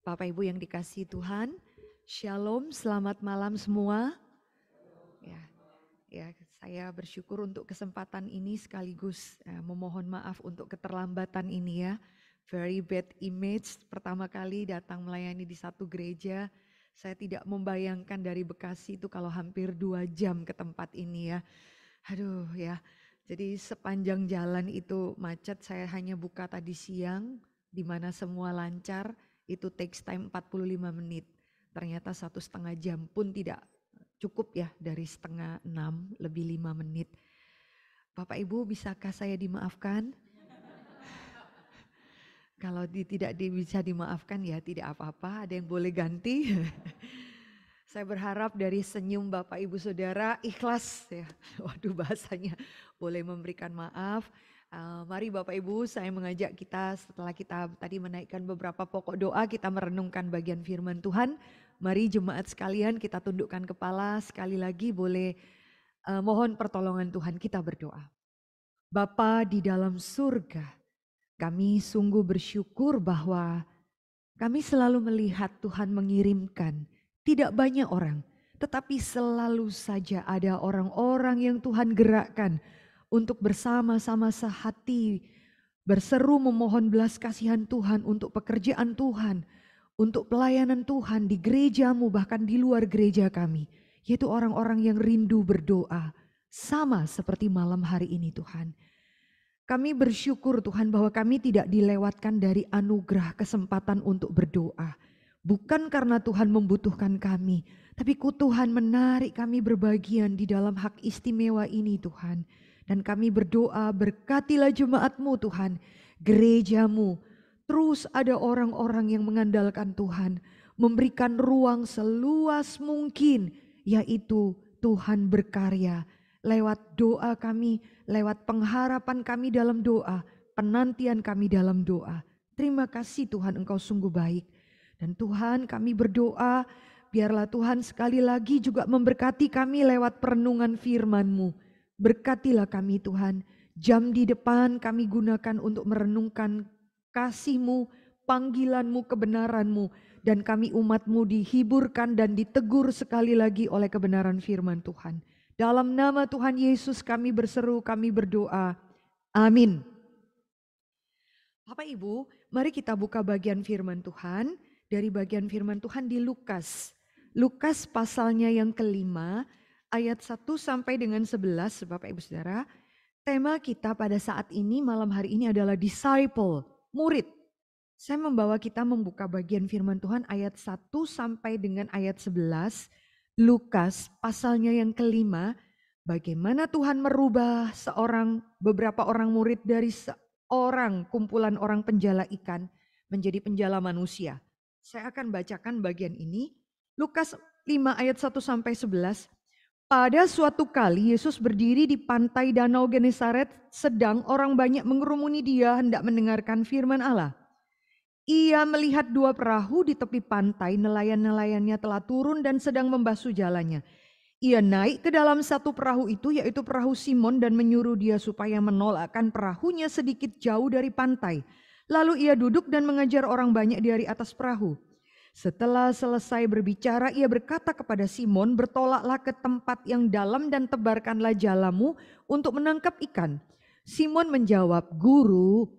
Bapak Ibu yang dikasihi Tuhan, Shalom, selamat malam semua. Ya, saya bersyukur untuk kesempatan ini sekaligus memohon maaf untuk keterlambatan ini ya. Very bad image, pertama kali datang melayani di satu gereja. Saya tidak membayangkan dari Bekasi itu kalau hampir 2 jam ke tempat ini ya. Aduh ya, jadi sepanjang jalan itu macet, saya hanya buka tadi siang, di mana semua lancar, itu takes time 45 menit. Ternyata 1,5 jam pun tidak cukup ya, dari 5:30 lebih 5 menit. Bapak Ibu bisakah saya dimaafkan? Kalau tidak bisa dimaafkan ya tidak apa-apa, ada yang boleh ganti. Saya berharap dari senyum Bapak Ibu Saudara ikhlas ya. Waduh bahasanya boleh memberikan maaf. Mari Bapak Ibu, saya mengajak kita setelah kita tadi menaikkan beberapa pokok doa, kita merenungkan bagian firman Tuhan. Mari jemaat sekalian kita tundukkan kepala, sekali lagi boleh mohon pertolongan Tuhan, kita berdoa. Bapa di dalam surga, kami sungguh bersyukur bahwa kami selalu melihat Tuhan mengirimkan tidak banyak orang, tetapi selalu saja ada orang-orang yang Tuhan gerakkan untuk bersama-sama sehati berseru memohon belas kasihan Tuhan untuk pekerjaan Tuhan, untuk pelayanan Tuhan di gerejamu bahkan di luar gereja kami, yaitu orang-orang yang rindu berdoa sama seperti malam hari ini Tuhan. Kami bersyukur Tuhan bahwa kami tidak dilewatkan dari anugerah kesempatan untuk berdoa. Bukan karena Tuhan membutuhkan kami, tapi Tuhan menarik kami berbagian di dalam hak istimewa ini Tuhan. Dan kami berdoa berkatilah jemaat-Mu Tuhan, gerejamu. Terus ada orang-orang yang mengandalkan Tuhan, memberikan ruang seluas mungkin, yaitu Tuhan berkarya lewat doa kami, lewat pengharapan kami dalam doa, penantian kami dalam doa. Terima kasih Tuhan, Engkau sungguh baik. Dan Tuhan, kami berdoa, biarlah Tuhan sekali lagi juga memberkati kami lewat perenungan firman-Mu. Berkatilah kami Tuhan, jam di depan kami gunakan untuk merenungkan kasih-Mu, panggilan-Mu, kebenaran-Mu. Dan kami umat-Mu dihiburkan dan ditegur sekali lagi oleh kebenaran firman Tuhan. Dalam nama Tuhan Yesus kami berseru, kami berdoa. Amin. Bapak Ibu, mari kita buka bagian firman Tuhan. Dari bagian firman Tuhan di Lukas. Lukas pasalnya yang kelima, ayat 1 sampai dengan 11, Bapak Ibu Saudara. Tema kita pada saat ini, malam hari ini adalah disciple, murid. Saya membawa kita membuka bagian firman Tuhan ayat 1 sampai dengan ayat 11. Lukas pasalnya yang kelima, bagaimana Tuhan merubah beberapa orang murid dari seorang kumpulan orang penjala ikan menjadi penjala manusia. Saya akan bacakan bagian ini. Lukas 5 ayat 1 sampai 11. Pada suatu kali Yesus berdiri di pantai Danau Genesaret, sedang orang banyak mengerumuni dia hendak mendengarkan firman Allah. Ia melihat 2 perahu di tepi pantai, nelayan-nelayannya telah turun dan sedang membasuh jalannya. Ia naik ke dalam satu perahu itu, yaitu perahu Simon, dan menyuruh dia supaya menolakkan perahunya sedikit jauh dari pantai. Lalu ia duduk dan mengajar orang banyak dari atas perahu. Setelah selesai berbicara, ia berkata kepada Simon, bertolaklah ke tempat yang dalam dan tebarkanlah jalamu untuk menangkap ikan. Simon menjawab, Guru,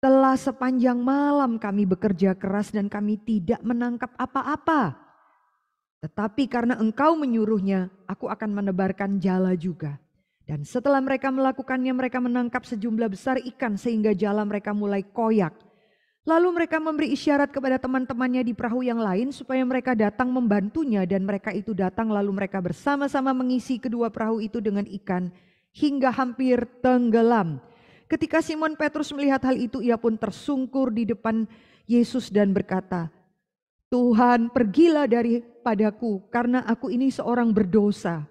telah sepanjang malam kami bekerja keras dan kami tidak menangkap apa-apa. Tetapi karena engkau menyuruhnya, aku akan menebarkan jala juga. Dan setelah mereka melakukannya, mereka menangkap sejumlah besar ikan sehingga jala mereka mulai koyak. Lalu mereka memberi isyarat kepada teman-temannya di perahu yang lain supaya mereka datang membantunya, dan mereka itu datang lalu mereka bersama-sama mengisi kedua perahu itu dengan ikan hingga hampir tenggelam. Ketika Simon Petrus melihat hal itu, ia pun tersungkur di depan Yesus dan berkata, Tuhan, pergilah daripadaku karena aku ini seorang berdosa.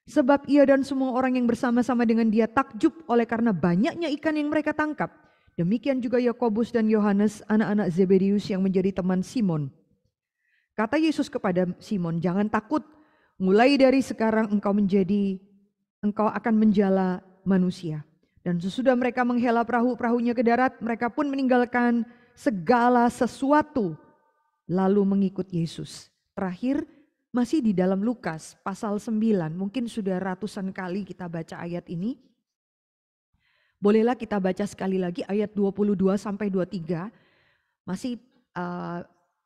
Sebab ia dan semua orang yang bersama-sama dengan dia takjub oleh karena banyaknya ikan yang mereka tangkap. Demikian juga Yakobus dan Yohanes, anak-anak Zebedius yang menjadi teman Simon. Kata Yesus kepada Simon, jangan takut, mulai dari sekarang engkau akan menjala manusia. Dan sesudah mereka menghela perahunya ke darat, mereka pun meninggalkan segala sesuatu lalu mengikut Yesus. Terakhir masih di dalam Lukas pasal 9, mungkin sudah ratusan kali kita baca ayat ini. Bolehlah kita baca sekali lagi ayat 22 sampai 23, masih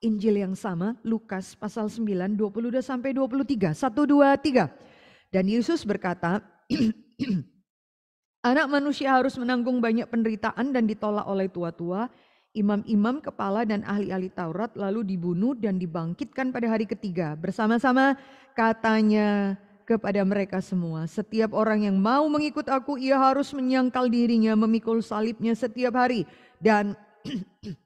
Injil yang sama, Lukas pasal 9, 22 sampai 23, 1, 2, 3. Dan Yesus berkata, Anak manusia harus menanggung banyak penderitaan dan ditolak oleh tua-tua, imam-imam, kepala dan ahli-ahli Taurat, lalu dibunuh dan dibangkitkan pada hari ketiga. Bersama-sama katanya kepada mereka semua, setiap orang yang mau mengikut aku, ia harus menyangkal dirinya, memikul salibnya setiap hari dan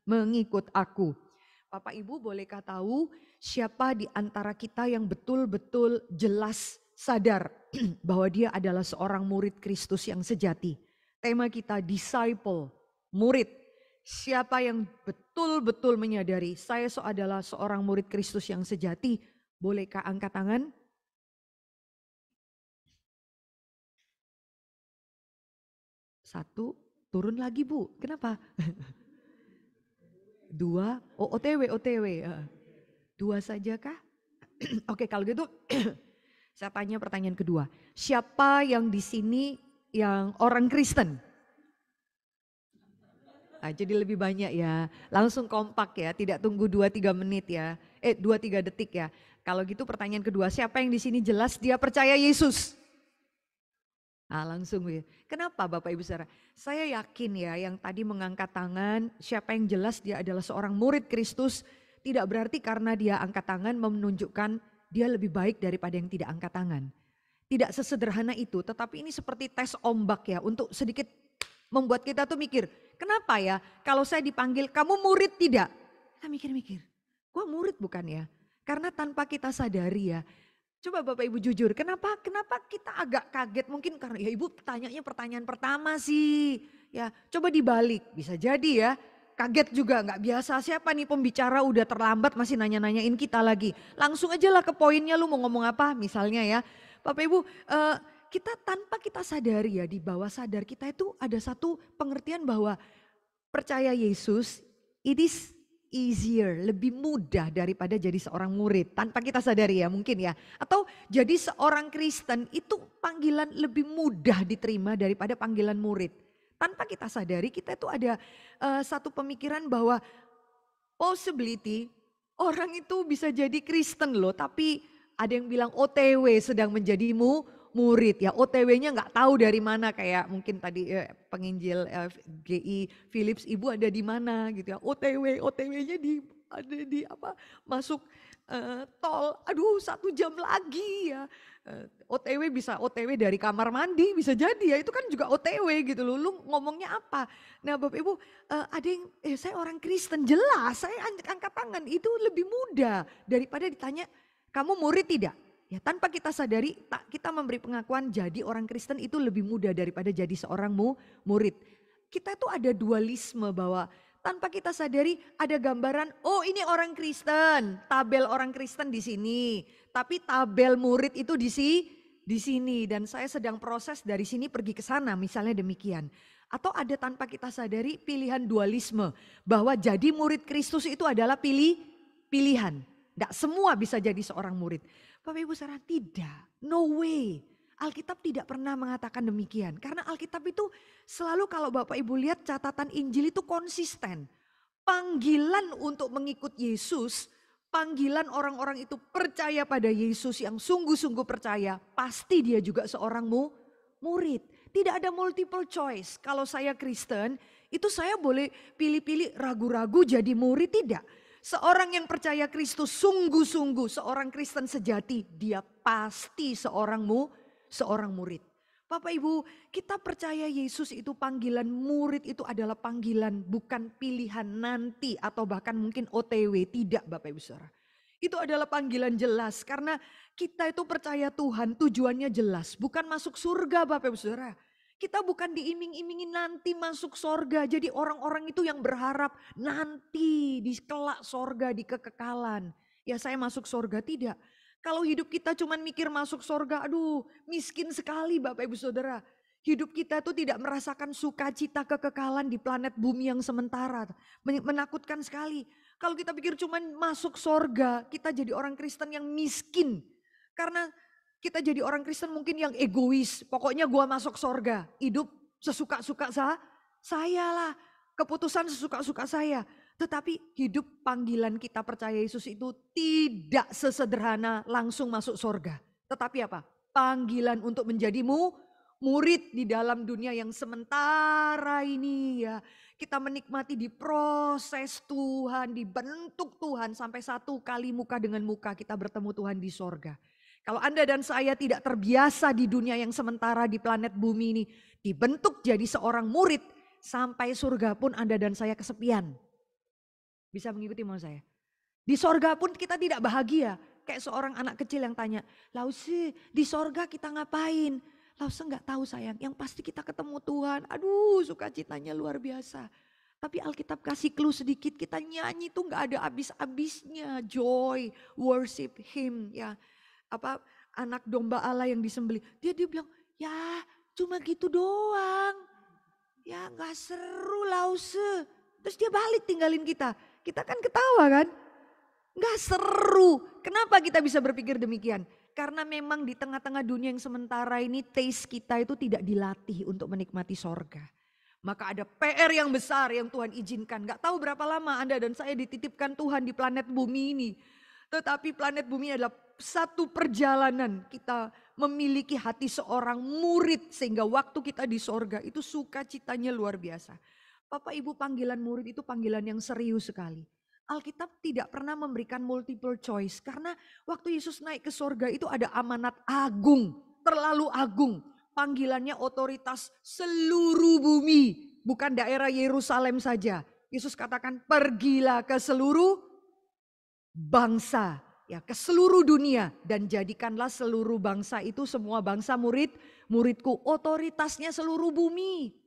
mengikut aku. Bapak Ibu, bolehkah tahu siapa di antara kita yang betul-betul jelas sadar bahwa dia adalah seorang murid Kristus yang sejati? Tema kita disciple, murid. Siapa yang betul-betul menyadari saya adalah seorang murid Kristus yang sejati? Bolehkah angkat tangan? Satu, turun lagi Bu. Kenapa? Dua, oh OTW. Dua saja kah? Oke, kalau gitu saya tanya pertanyaan kedua. Siapa yang di sini yang orang Kristen? Nah, jadi lebih banyak ya. Langsung kompak ya, tidak tunggu 2-3 menit ya. 2-3 detik ya. Kalau gitu pertanyaan kedua, siapa yang di sini jelas dia percaya Yesus? Nah, langsung ya. Kenapa Bapak Ibu Saudara? Saya yakin ya yang tadi mengangkat tangan, siapa yang jelas dia adalah seorang murid Kristus, tidak berarti karena dia angkat tangan menunjukkan dia lebih baik daripada yang tidak angkat tangan. Tidak sesederhana itu, tetapi ini seperti tes ombak ya, untuk sedikit membuat kita tuh mikir, kenapa ya kalau saya dipanggil kamu murid tidak? Kita mikir-mikir, gua murid bukan ya? Karena tanpa kita sadari ya, coba Bapak Ibu jujur, kenapa kita agak kaget, mungkin karena ya Ibu tanyanya pertanyaan pertama sih. Ya, coba dibalik, bisa jadi ya. Kaget juga, nggak biasa, siapa nih pembicara udah terlambat masih nanya-nanyain kita lagi. Langsung aja lah ke poinnya, lu mau ngomong apa misalnya ya. Bapak Ibu, kita tanpa kita sadari ya, di bawah sadar kita itu ada satu pengertian bahwa percaya Yesus, it is easier, lebih mudah daripada jadi seorang murid. Tanpa kita sadari ya mungkin ya. Atau jadi seorang Kristen itu panggilan lebih mudah diterima daripada panggilan murid. Tanpa kita sadari kita itu ada satu pemikiran bahwa possibility orang itu bisa jadi Kristen loh. Tapi ada yang bilang OTW sedang menjadi murid ya, OTW-nya nggak tahu dari mana, kayak mungkin tadi penginjil GI Philips, ibu ada di mana gitu ya, OTW-nya ada di apa, masuk tol, aduh 1 jam lagi ya. OTW bisa OTW dari kamar mandi, bisa jadi ya, itu kan juga OTW gitu loh, lu ngomongnya apa. Nah Bapak Ibu, ada yang saya orang Kristen, jelas saya angkat tangan, itu lebih mudah daripada ditanya kamu murid tidak? Ya, tanpa kita sadari, kita memberi pengakuan jadi orang Kristen itu lebih mudah daripada jadi seorang murid. Kita itu ada dualisme bahwa tanpa kita sadari ada gambaran, oh ini orang Kristen, tabel orang Kristen di sini. Tapi tabel murid itu di sini, dan saya sedang proses dari sini pergi ke sana, misalnya demikian. Atau ada tanpa kita sadari pilihan dualisme bahwa jadi murid Kristus itu adalah pilihan. Tidak semua bisa jadi seorang murid. Bapak Ibu saudara, tidak, no way. Alkitab tidak pernah mengatakan demikian. Karena Alkitab itu selalu, kalau Bapak Ibu lihat catatan Injil itu konsisten. Panggilan untuk mengikut Yesus, panggilan orang-orang itu percaya pada Yesus yang sungguh-sungguh percaya, pasti dia juga seorang murid. Tidak ada multiple choice. Kalau saya Kristen, itu saya boleh pilih-pilih, ragu-ragu jadi murid, tidak. Seorang yang percaya Kristus sungguh-sungguh, seorang Kristen sejati, dia pasti seorang murid. Bapak Ibu, kita percaya Yesus itu panggilan murid, itu adalah panggilan, bukan pilihan nanti atau bahkan mungkin OTW, tidak Bapak Ibu Saudara. Itu adalah panggilan jelas, karena kita itu percaya Tuhan tujuannya jelas, bukan masuk surga Bapak Ibu Saudara. Kita bukan diiming-imingin nanti masuk sorga. Jadi orang-orang itu yang berharap nanti di kelak sorga, di kekekalan. Ya saya masuk sorga, tidak. Kalau hidup kita cuman mikir masuk sorga, aduh miskin sekali Bapak Ibu Saudara. Hidup kita tuh tidak merasakan sukacita kekekalan di planet bumi yang sementara. Menakutkan sekali. Kalau kita pikir cuman masuk sorga, kita jadi orang Kristen yang miskin. Karena kita jadi orang Kristen mungkin yang egois. Pokoknya gua masuk sorga, hidup sesuka-suka saya lah. Keputusan sesuka-suka saya. Tetapi hidup panggilan kita percaya Yesus itu tidak sesederhana langsung masuk sorga. Tetapi apa? Panggilan untuk menjadimu murid di dalam dunia yang sementara ini ya. Kita menikmati di proses Tuhan, dibentuk Tuhan sampai satu kali muka dengan muka kita bertemu Tuhan di sorga. Kalau Anda dan saya tidak terbiasa di dunia yang sementara di planet bumi ini, dibentuk jadi seorang murid, sampai surga pun Anda dan saya kesepian. Bisa mengikuti mau saya? Di sorga pun kita tidak bahagia. Kayak seorang anak kecil yang tanya, Lause di sorga kita ngapain? Lause nggak tahu sayang, yang pasti kita ketemu Tuhan. Aduh sukacitanya luar biasa. Tapi Alkitab kasih clue sedikit, kita nyanyi tuh nggak ada habis-habisnya. Joy, worship him ya. Apa anak domba Allah yang disembelih. Dia bilang, ya cuma gitu doang. Ya nggak seru Lause. Terus dia balik tinggalin kita. Kita kan ketawa kan. Nggak seru. Kenapa kita bisa berpikir demikian? Karena memang di tengah-tengah dunia yang sementara ini taste kita itu tidak dilatih untuk menikmati sorga. Maka ada PR yang besar yang Tuhan izinkan. Gak tahu berapa lama Anda dan saya dititipkan Tuhan di planet bumi ini. Tetapi planet bumi adalah satu perjalanan kita memiliki hati seorang murid. Sehingga waktu kita di sorga itu sukacitanya luar biasa. Bapak Ibu panggilan murid itu panggilan yang serius sekali. Alkitab tidak pernah memberikan multiple choice. Karena waktu Yesus naik ke sorga itu ada amanat agung. Terlalu agung. Panggilannya otoritas seluruh bumi. Bukan daerah Yerusalem saja. Yesus katakan pergilah ke seluruh bangsa. Ya, ke seluruh dunia. Dan jadikanlah seluruh bangsa itu semua bangsa muridku. Otoritasnya seluruh bumi.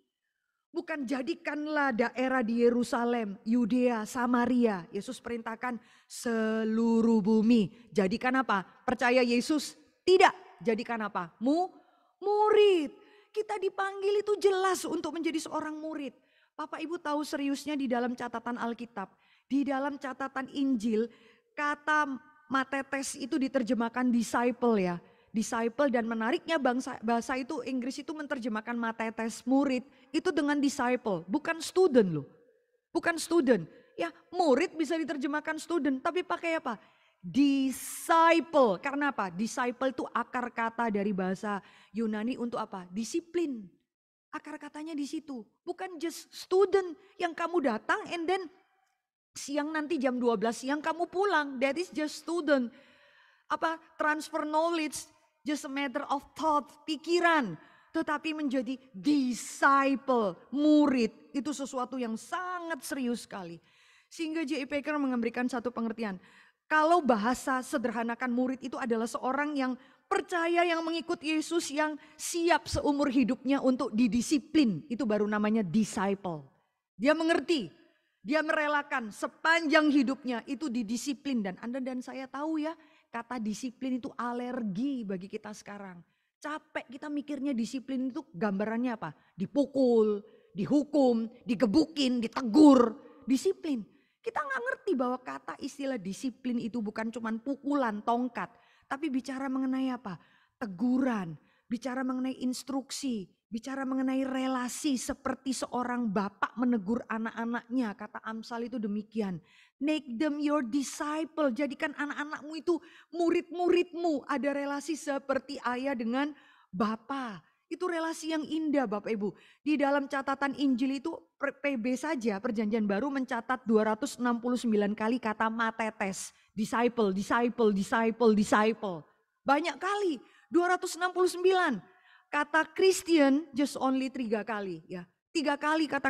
Bukan jadikanlah daerah di Yerusalem, Yudea, Samaria. Yesus perintahkan seluruh bumi. Jadikan apa? Percaya Yesus? Tidak. Jadikan apa? Murid. Kita dipanggil itu jelas untuk menjadi seorang murid. Bapak Ibu tahu seriusnya di dalam catatan Alkitab. Di dalam catatan Injil, kata matetes itu diterjemahkan disciple ya. Disciple dan menariknya bahasa itu Inggris itu menerjemahkan matetes murid itu dengan disciple, bukan student loh. Bukan student. Ya, murid bisa diterjemahkan student, tapi pakai apa? Disciple. Karena apa? Disciple itu akar kata dari bahasa Yunani untuk apa? Disiplin. Akar katanya di situ. Bukan just student yang kamu datang and then siang nanti jam 12 siang kamu pulang. That is just student. Apa? Transfer knowledge. Just a matter of thought, pikiran. Tetapi menjadi disciple, murid. Itu sesuatu yang sangat serius sekali. Sehingga J.I. Packer memberikan satu pengertian. Kalau bahasa sederhanakan murid itu adalah seorang yang percaya, yang mengikut Yesus, yang siap seumur hidupnya untuk didisiplin. Itu baru namanya disciple. Dia mengerti, dia merelakan sepanjang hidupnya itu didisiplin. Dan Anda dan saya tahu ya, kata disiplin itu alergi bagi kita sekarang. Capek kita mikirnya disiplin itu gambarannya apa? Dipukul, dihukum, digebukin, ditegur. Disiplin. Kita nggak ngerti bahwa kata istilah disiplin itu bukan cuma pukulan, tongkat. Tapi bicara mengenai apa? Teguran, bicara mengenai instruksi, bicara mengenai relasi seperti seorang bapak menegur anak-anaknya. Kata Amsal itu demikian. Make them your disciple. Jadikan anak-anakmu itu murid-muridmu. Ada relasi seperti ayah dengan bapa. Itu relasi yang indah Bapak Ibu. Di dalam catatan Injil itu PB saja Perjanjian Baru mencatat 269 kali kata matetes. Disciple, disciple, disciple, disciple. Banyak kali. 269. Kata Christian just only 3 kali ya. 3 kali kata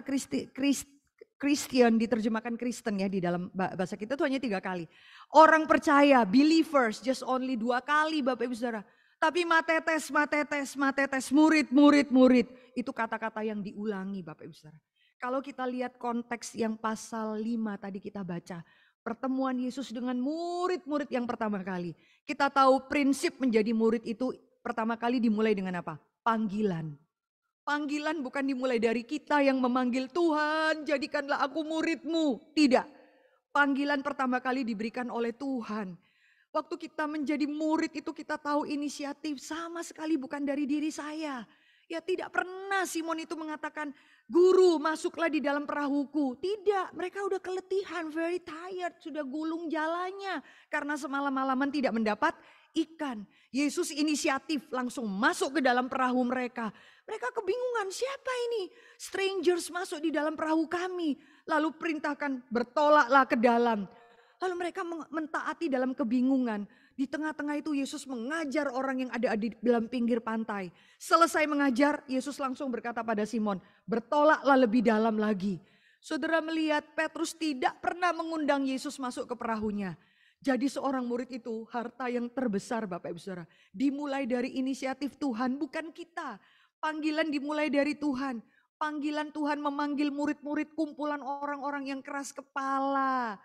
Christian diterjemahkan Kristen ya di dalam bahasa kita itu hanya 3 kali. Orang percaya, believers just only 2 kali Bapak Ibu Saudara. Tapi matetes, matetes, matetes, murid, murid, murid. Itu kata-kata yang diulangi Bapak Ibu Saudara. Kalau kita lihat konteks yang pasal 5 tadi kita baca. Pertemuan Yesus dengan murid-murid yang pertama kali. Kita tahu prinsip menjadi murid itu pertama kali dimulai dengan apa? Panggilan. Panggilan bukan dimulai dari kita yang memanggil, Tuhan jadikanlah aku murid-Mu. Tidak. Panggilan pertama kali diberikan oleh Tuhan. Waktu kita menjadi murid itu kita tahu inisiatif sama sekali bukan dari diri saya. Ya tidak pernah Simon itu mengatakan, guru masuklah di dalam perahuku. Tidak, mereka udah keletihan, very tired, sudah gulung jalannya. Karena semalam-malaman tidak mendapat ikan. Yesus inisiatif langsung masuk ke dalam perahu mereka. Mereka kebingungan, siapa ini? Strangers masuk di dalam perahu kami. Lalu perintahkan bertolaklah ke dalam. Lalu mereka mentaati dalam kebingungan. Di tengah-tengah itu Yesus mengajar orang yang ada di dalam pinggir pantai. Selesai mengajar, Yesus langsung berkata pada Simon, bertolaklah lebih dalam lagi. Saudara melihat Petrus tidak pernah mengundang Yesus masuk ke perahunya. Jadi seorang murid itu harta yang terbesar Bapak Ibu Saudara. Dimulai dari inisiatif Tuhan, bukan kita. Panggilan dimulai dari Tuhan. Panggilan Tuhan memanggil murid-murid, kumpulan orang-orang yang keras kepala.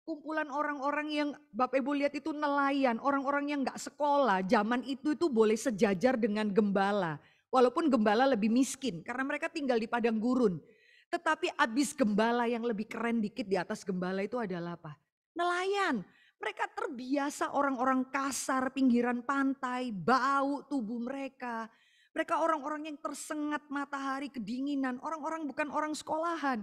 Kumpulan orang-orang yang Bapak Ibu lihat itu nelayan, orang-orang yang gak sekolah. Zaman itu boleh sejajar dengan gembala. Walaupun gembala lebih miskin karena mereka tinggal di padang gurun. Tetapi abis gembala yang lebih keren dikit di atas gembala itu adalah apa? Nelayan. Mereka terbiasa orang-orang kasar pinggiran pantai, bau tubuh mereka. Mereka orang-orang yang tersengat matahari kedinginan, orang-orang bukan orang sekolahan.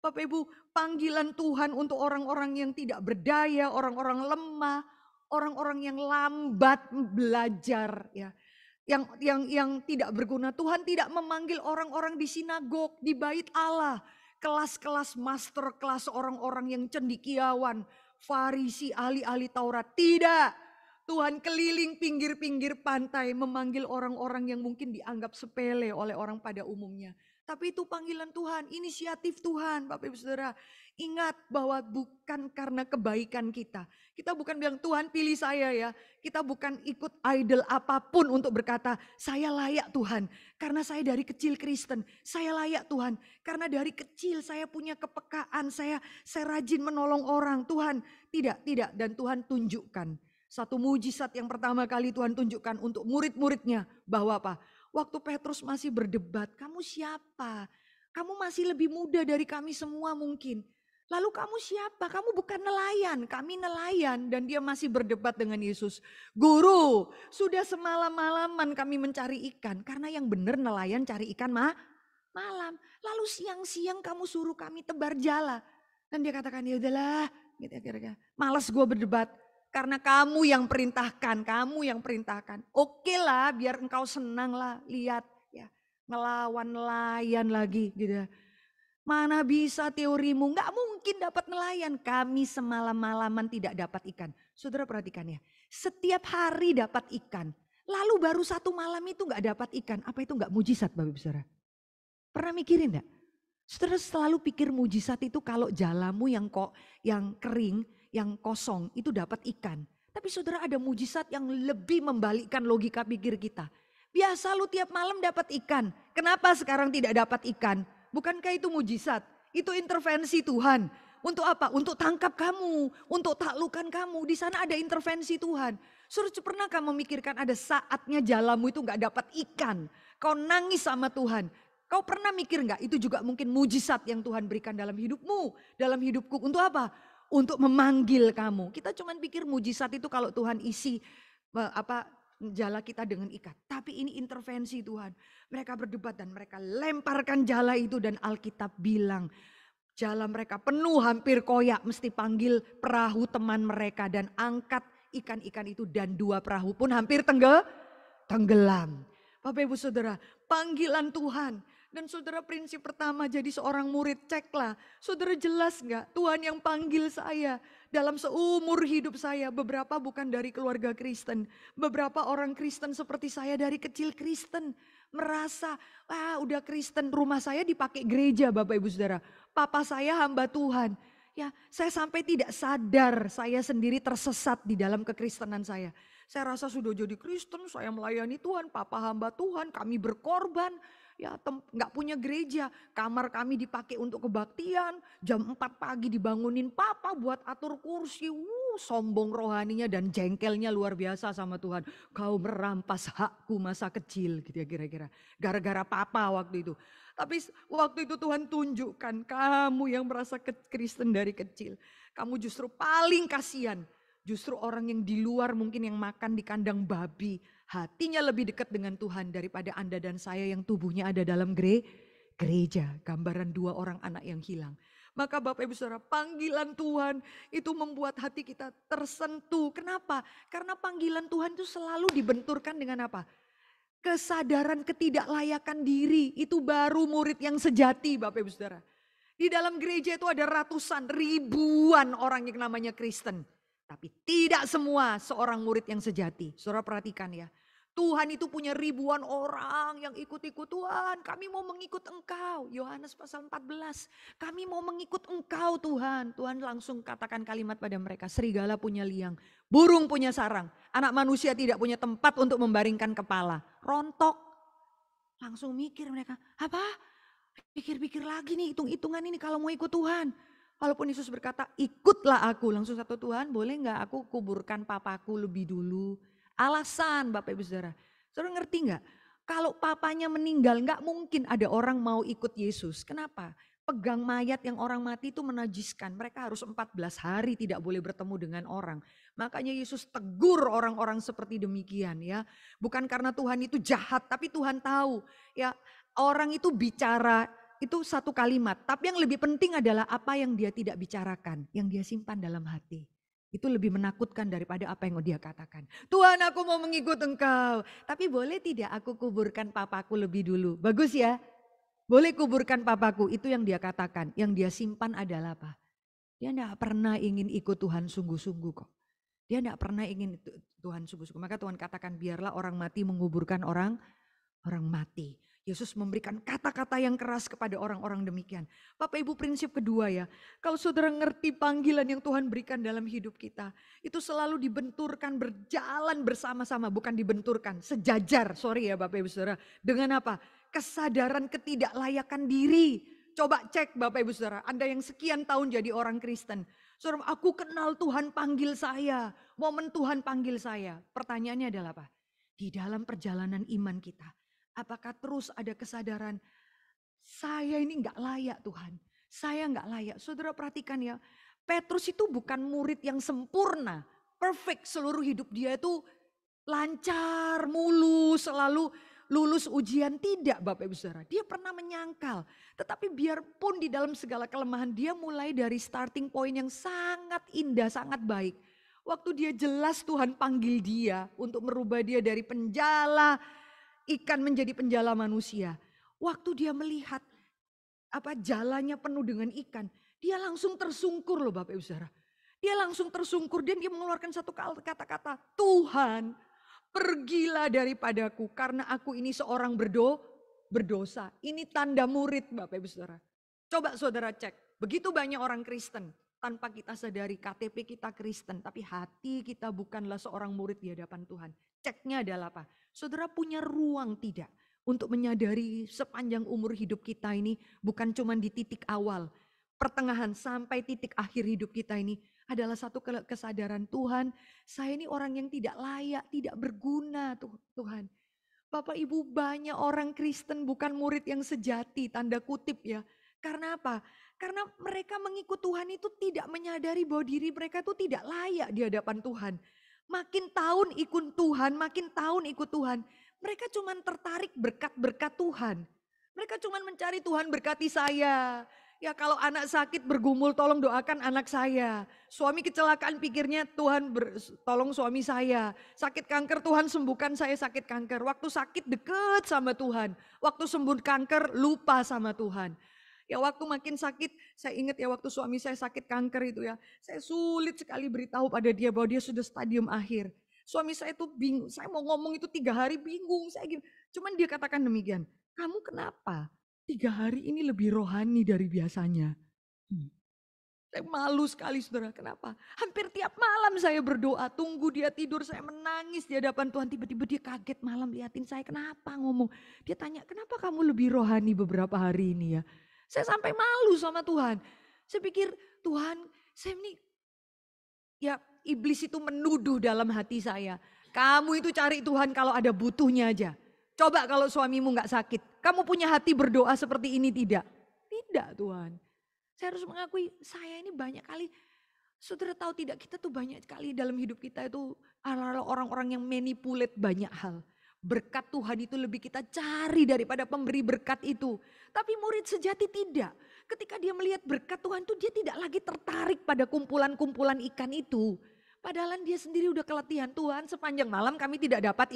Bapak Ibu, panggilan Tuhan untuk orang-orang yang tidak berdaya, orang-orang lemah, orang-orang yang lambat belajar ya. Yang tidak berguna. Tuhan tidak memanggil orang-orang di sinagog, di bait Allah, kelas-kelas master kelas orang-orang yang cendekiawan, Farisi, ahli-ahli Taurat. Tidak. Tuhan keliling pinggir-pinggir pantai memanggil orang-orang yang mungkin dianggap sepele oleh orang pada umumnya. Tapi itu panggilan Tuhan, inisiatif Tuhan. Bapak Ibu Saudara, ingat bahwa bukan karena kebaikan kita. Kita bukan bilang Tuhan pilih saya ya. Kita bukan ikut idol apapun untuk berkata saya layak Tuhan. Karena saya dari kecil Kristen. Saya layak Tuhan. Karena dari kecil saya punya kepekaan. Saya rajin menolong orang. Tuhan tidak. Dan Tuhan tunjukkan. Satu mujizat yang pertama kali Tuhan tunjukkan untuk murid-muridnya. Bahwa apa? Waktu Petrus masih berdebat, kamu siapa? Kamu masih lebih muda dari kami semua mungkin. Lalu kamu siapa? Kamu bukan nelayan, kami nelayan. Dan dia masih berdebat dengan Yesus. Guru, sudah semalam-malaman kami mencari ikan. Karena yang benar nelayan cari ikan malam. Lalu siang-siang kamu suruh kami tebar jala. Dan dia katakan, ya udahlah, gitu kira-kira. Malas gue berdebat. Karena kamu yang perintahkan, Oke lah, biar engkau senang lah, lihat ya, ngelawan nelayan lagi gitu. Mana bisa teorimu, nggak mungkin dapat nelayan. Kami semalam-malaman tidak dapat ikan. Saudara perhatikan ya, setiap hari dapat ikan. Lalu baru satu malam itu nggak dapat ikan. Apa itu nggak mujizat Bapak Ibu Saudara? Pernah mikirin enggak? Saudara selalu pikir mujizat itu kalau jalamu yang kering, yang kosong itu dapat ikan. Tapi saudara ada mujizat yang lebih membalikkan logika pikir kita. Biasa lu tiap malam dapat ikan. Kenapa sekarang tidak dapat ikan? Bukankah itu mujizat? Itu intervensi Tuhan. Untuk apa? Untuk tangkap kamu. Untuk taklukan kamu. Di sana ada intervensi Tuhan. Saudara pernah kamu memikirkan ada saatnya jalamu itu gak dapat ikan. Kau nangis sama Tuhan. Kau pernah mikir gak itu juga mungkin mujizat yang Tuhan berikan dalam hidupmu. Dalam hidupku. Untuk apa? Untuk memanggil kamu. Kita cuma pikir mujizat itu kalau Tuhan isi jala kita dengan ikat. Tapi ini intervensi Tuhan. Mereka berdebat dan mereka lemparkan jala itu dan Alkitab bilang jala mereka penuh hampir koyak. Mesti panggil perahu teman mereka dan angkat ikan-ikan itu dan dua perahu pun hampir tenggelam. Bapak Ibu Saudara, panggilan Tuhan. Dan saudara prinsip pertama jadi seorang murid, ceklah. Saudara jelas gak Tuhan yang panggil saya dalam seumur hidup saya. Beberapa bukan dari keluarga Kristen. Beberapa orang Kristen seperti saya dari kecil Kristen. Merasa udah Kristen, rumah saya dipakai gereja Bapak Ibu Saudara. Papa saya hamba Tuhan. Ya, saya sampai tidak sadar saya sendiri tersesat di dalam kekristenan saya. Saya rasa sudah jadi Kristen, saya melayani Tuhan, papa hamba Tuhan, kami berkorban. Ya nggak punya gereja, kamar kami dipakai untuk kebaktian, jam 4 pagi dibangunin papa buat atur kursi, sombong rohaninya dan jengkelnya luar biasa sama Tuhan. Kau merampas hakku masa kecil gitu ya kira-kira. Gara-gara papa waktu itu. Tapi waktu itu Tuhan tunjukkan kamu yang merasa Kristen dari kecil. Kamu justru paling kasihan. Justru orang yang di luar mungkin yang makan di kandang babi. Hatinya lebih dekat dengan Tuhan daripada Anda dan saya yang tubuhnya ada dalam gereja. Gambaran dua orang anak yang hilang. Maka Bapak Ibu Saudara, panggilan Tuhan itu membuat hati kita tersentuh. Kenapa? Karena panggilan Tuhan itu selalu dibenturkan dengan apa? Kesadaran ketidaklayakan diri. Itu baru murid yang sejati Bapak Ibu Saudara. Di dalam gereja itu ada ratusan, ribuan orang yang namanya Kristen. Tapi tidak semua seorang murid yang sejati. Saudara perhatikan ya. Tuhan itu punya ribuan orang yang ikut-ikut Tuhan. Kami mau mengikut Engkau. Yohanes pasal 14. Kami mau mengikut Engkau Tuhan. Tuhan langsung katakan kalimat pada mereka. Serigala punya liang. Burung punya sarang. Anak manusia tidak punya tempat untuk membaringkan kepala. Rontok. Langsung mikir mereka. Apa? Pikir-pikir lagi nih hitung-hitungan ini kalau mau ikut Tuhan. Walaupun Yesus berkata ikutlah aku. Langsung satu Tuhan boleh gak aku kuburkan papaku lebih dulu. Alasan Bapak Ibu Saudara. Saudara ngerti gak? Kalau papanya meninggal gak mungkin ada orang mau ikut Yesus. Kenapa? Pegang mayat yang orang mati itu menajiskan. Mereka harus 14 hari tidak boleh bertemu dengan orang. Makanya Yesus tegur orang-orang seperti demikian ya. Bukan karena Tuhan itu jahat tapi Tuhan tahu ya orang itu bicara itu satu kalimat. Tapi yang lebih penting adalah apa yang dia tidak bicarakan. Yang dia simpan dalam hati. Itu lebih menakutkan daripada apa yang dia katakan. Tuhan aku mau mengikut Engkau. Tapi boleh tidak aku kuburkan papaku lebih dulu. Bagus ya. Boleh kuburkan papaku. Itu yang dia katakan. Yang dia simpan adalah apa? Dia tidak pernah ingin ikut Tuhan sungguh-sungguh kok. Dia tidak pernah ingin Tuhan sungguh-sungguh. Maka Tuhan katakan biarlah orang mati menguburkan orang mati. Yesus memberikan kata-kata yang keras kepada orang-orang demikian. Bapak Ibu prinsip kedua ya. Kalau saudara ngerti panggilan yang Tuhan berikan dalam hidup kita. Itu selalu dibenturkan berjalan bersama-sama. Bukan dibenturkan, sejajar. Sorry ya Bapak Ibu Saudara. Dengan apa? Kesadaran ketidaklayakan diri. Coba cek Bapak Ibu Saudara. Anda yang sekian tahun jadi orang Kristen. Saudara, aku kenal Tuhan panggil saya. Momen Tuhan panggil saya. Pertanyaannya adalah apa? Di dalam perjalanan iman kita. Apakah terus ada kesadaran, saya ini enggak layak Tuhan. Saya enggak layak. Saudara perhatikan ya, Petrus itu bukan murid yang sempurna. Perfect seluruh hidup dia itu lancar, mulus, selalu lulus ujian. Tidak Bapak Ibu Saudara. Dia pernah menyangkal. Tetapi biarpun di dalam segala kelemahan dia mulai dari starting point yang sangat indah, sangat baik. Waktu dia jelas Tuhan panggil dia untuk merubah dia dari penjala ikan menjadi penjala manusia. Waktu dia melihat apa jalannya penuh dengan ikan, dia langsung tersungkur loh Bapak Ibu Saudara. Dia langsung tersungkur dan dia mengeluarkan satu kata-kata, Tuhan pergilah daripadaku karena aku ini seorang berdosa. Ini tanda murid Bapak Ibu Saudara. Coba saudara cek, begitu banyak orang Kristen tanpa kita sadari KTP kita Kristen, tapi hati kita bukanlah seorang murid di hadapan Tuhan. Ceknya adalah apa? Saudara punya ruang tidak untuk menyadari sepanjang umur hidup kita ini bukan cuma di titik awal, pertengahan sampai titik akhir hidup kita ini adalah satu kesadaran Tuhan, saya ini orang yang tidak layak, tidak berguna Tuhan. Bapak Ibu banyak orang Kristen bukan murid yang sejati, tanda kutip ya. Karena apa? Karena mereka mengikut Tuhan itu tidak menyadari bahwa diri mereka itu tidak layak di hadapan Tuhan. Makin tahun ikut Tuhan, makin tahun ikut Tuhan. Mereka cuma tertarik berkat-berkat Tuhan. Mereka cuma mencari Tuhan berkati saya. Ya kalau anak sakit bergumul tolong doakan anak saya. Suami kecelakaan pikirnya Tuhan tolong suami saya. Sakit kanker Tuhan sembuhkan saya sakit kanker. Waktu sakit deket sama Tuhan. Waktu sembuh kanker lupa sama Tuhan. Ya waktu makin sakit, saya ingat ya waktu suami saya sakit kanker itu ya. Saya sulit sekali beritahu pada dia bahwa dia sudah stadium akhir. Suami saya itu bingung, saya mau ngomong itu 3 hari bingung. Cuman dia katakan demikian, kamu kenapa 3 hari ini lebih rohani dari biasanya? Saya malu sekali saudara, kenapa? Hampir tiap malam saya berdoa, tunggu dia tidur, saya menangis di hadapan Tuhan. Tiba-tiba dia kaget malam liatin saya, kenapa ngomong. Dia tanya, kenapa kamu lebih rohani beberapa hari ini ya? Saya sampai malu sama Tuhan. Saya pikir Tuhan, saya ini ya iblis itu menuduh dalam hati saya. Kamu itu cari Tuhan kalau ada butuhnya aja. Coba kalau suamimu nggak sakit. Kamu punya hati berdoa seperti ini tidak? Tidak Tuhan. Saya harus mengakui saya ini banyak kali. Saudara tahu tidak, kita tuh banyak sekali dalam hidup kita itu orang-orang yang manipulate banyak hal. Berkat Tuhan itu lebih kita cari daripada pemberi berkat itu. Tapi murid sejati tidak. Ketika dia melihat berkat Tuhan itu dia tidak lagi tertarik pada kumpulan-kumpulan ikan itu. Padahal dia sendiri udah keletihan. Tuhan sepanjang malam kami tidak dapat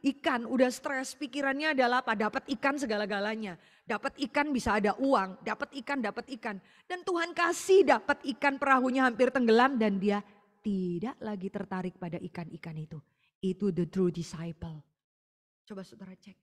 ikan. Udah stres, pikirannya adalah apa? Dapat ikan segala-galanya. Dapat ikan bisa ada uang, dapat ikan, dapat ikan. Dan Tuhan kasih dapat ikan, perahunya hampir tenggelam dan dia tidak lagi tertarik pada ikan-ikan itu. Itu the true disciple. Coba saudara cek.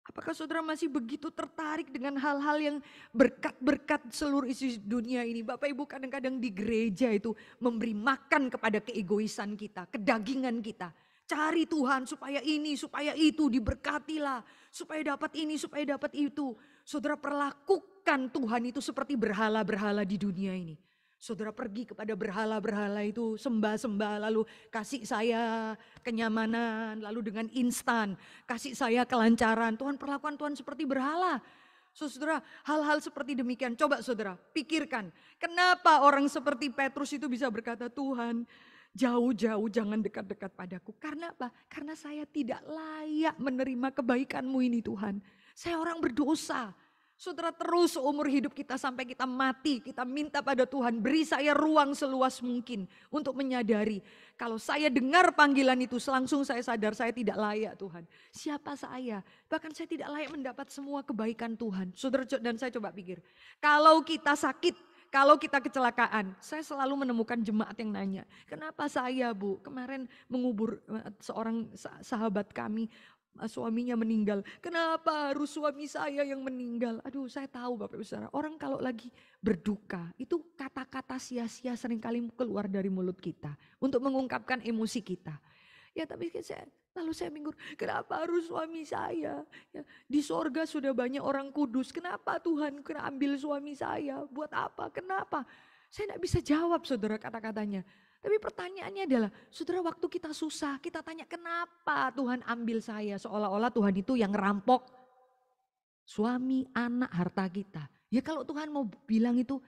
Apakah saudara masih begitu tertarik dengan hal-hal yang berkat-berkat seluruh isi dunia ini? Bapak Ibu kadang-kadang di gereja itu memberi makan kepada keegoisan kita, kedagingan kita. Cari Tuhan supaya ini, supaya itu, diberkatilah. Supaya dapat ini, supaya dapat itu. Saudara perlakukan Tuhan itu seperti berhala-berhala di dunia ini. Saudara pergi kepada berhala-berhala itu, sembah-sembah, lalu kasih saya kenyamanan, lalu dengan instan, kasih saya kelancaran. Tuhan perlakuan Tuhan seperti berhala. Saudara, hal-hal seperti demikian, coba saudara pikirkan. Kenapa orang seperti Petrus itu bisa berkata, Tuhan jauh-jauh jangan dekat-dekat padaku. Karena apa? Karena saya tidak layak menerima kebaikan-Mu ini Tuhan. Saya orang berdosa. Saudara terus seumur hidup kita sampai kita mati, kita minta pada Tuhan beri saya ruang seluas mungkin untuk menyadari. Kalau saya dengar panggilan itu langsung saya sadar saya tidak layak Tuhan. Siapa saya? Bahkan saya tidak layak mendapat semua kebaikan Tuhan. Saudara dan saya coba pikir, kalau kita sakit, kalau kita kecelakaan, saya selalu menemukan jemaat yang nanya, kenapa saya Bu? Kemarin mengubur seorang sahabat kami, suaminya meninggal. Kenapa harus suami saya yang meninggal? Aduh saya tahu Bapak Ibu Saudara, orang kalau lagi berduka, itu kata-kata sia-sia seringkali keluar dari mulut kita untuk mengungkapkan emosi kita. Ya tapi lalu saya bingung, kenapa harus suami saya? Ya, di sorga sudah banyak orang kudus, kenapa Tuhan kena ambil suami saya? Buat apa? Kenapa? Saya tidak bisa jawab saudara kata-katanya. Tapi pertanyaannya adalah, saudara waktu kita susah, kita tanya kenapa Tuhan ambil saya? Seolah-olah Tuhan itu yang ngerampok suami, anak, harta kita. Ya kalau Tuhan mau bilang itu,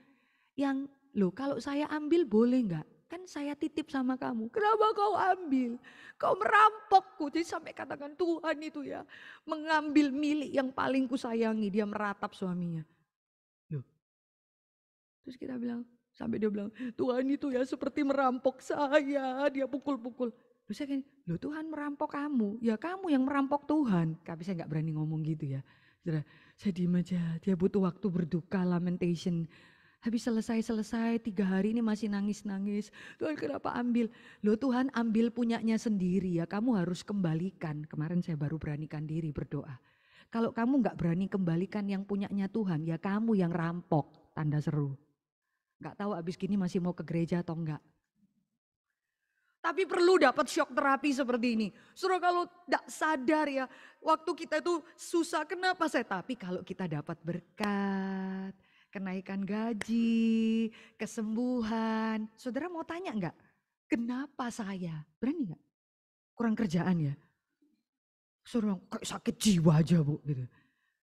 yang loh kalau saya ambil boleh enggak? Kan saya titip sama kamu, kenapa kau ambil? Kau merampokku, jadi sampai katakan Tuhan itu ya mengambil milik yang paling kusayangi, dia meratap suaminya. Loh. Terus kita bilang, sampai dia bilang, Tuhan itu ya seperti merampok saya, dia pukul-pukul. Terus saya kayak, loh Tuhan merampok kamu, ya kamu yang merampok Tuhan. Tapi saya gak berani ngomong gitu ya. Saya diem aja, dia butuh waktu berduka, lamentation. Habis selesai 3 hari ini masih nangis-nangis. Tuhan kenapa ambil? Loh Tuhan ambil punyanya sendiri ya, kamu harus kembalikan. Kemarin saya baru beranikan diri berdoa. Kalau kamu gak berani kembalikan yang punyanya Tuhan, ya kamu yang rampok, tanda seru. Gak tahu abis gini masih mau ke gereja atau enggak. Tapi perlu dapat shock terapi seperti ini. Saudara kalau tidak sadar ya, waktu kita itu susah, kenapa saya? Tapi kalau kita dapat berkat, kenaikan gaji, kesembuhan. Saudara mau tanya enggak? Kenapa saya? Berani enggak? Kurang kerjaan ya? Saudara kayak sakit jiwa aja Bu. Gitu.